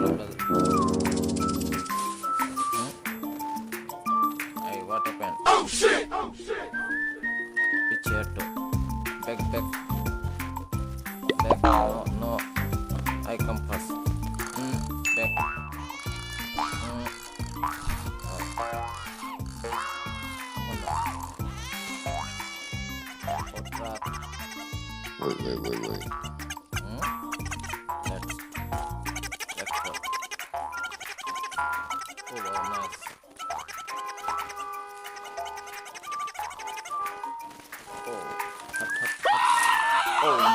Hey, what happened? Oh shit! Oh shit! Which here to? Back. No. I come first. Back. Wait. Let's go. Oh, wow, nice. Oh, oh no.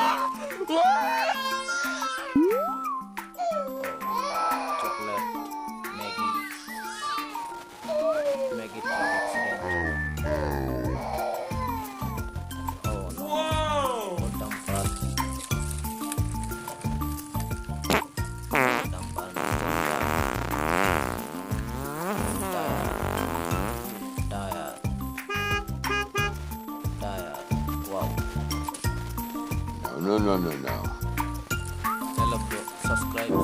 Chocolate, Maggie truck accident. Oh no. Whoa! Oh, dumper. Tire. Wow. No. Hello bro, subscribe. Hello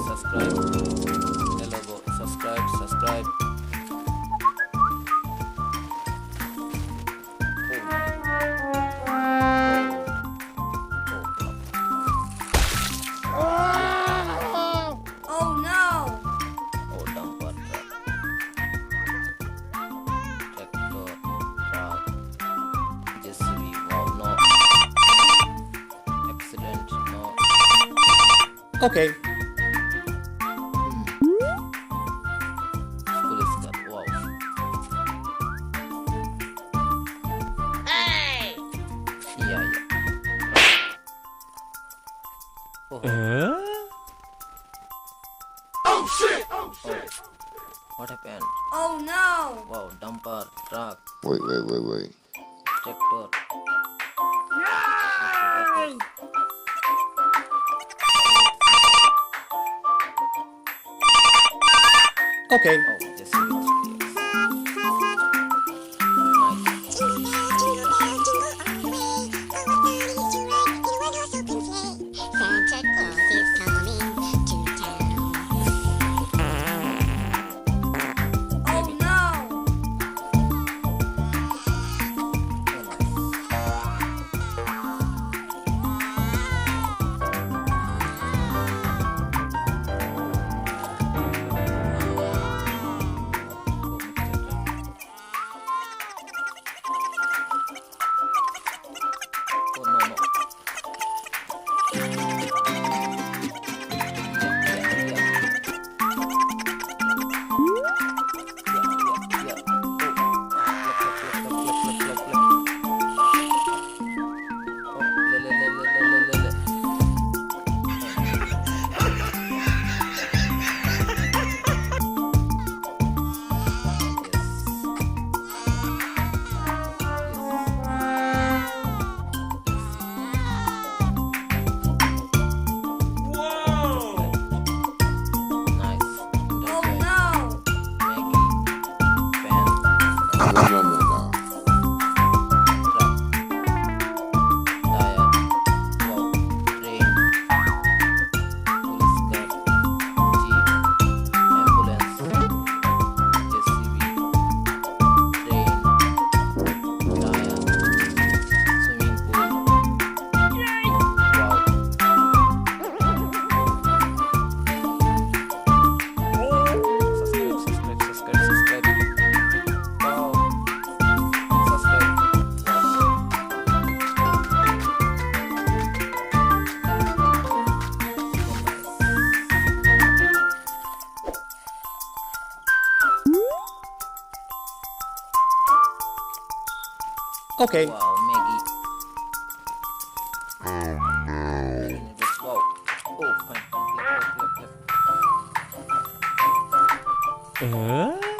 bro, subscribe. Oh no! Oh, dumper truck. Tractor, truck, JCB. Wow, no. Accident, no. Okay. Police car, wow. Hey! Yeah. Oh, Oh shit! what happened? Oh no! Wow, dumper, truck, Wait. tractor. Yay! Okay. Oh, JCB experience. Nice. Santa Claus is coming to town. Oh no! Oh, no. Whoa! Nice. Oh no! Maggie, pen, No. truck, tire, wow, train, police car, jeep, ambulance, JCB, train, tire, swimming pool. Wow. Subscribe. Wow. Subscribe. Okay. Wow, Maggie. Maggie noodles. Wow. Oh, fine. Clap. Huh?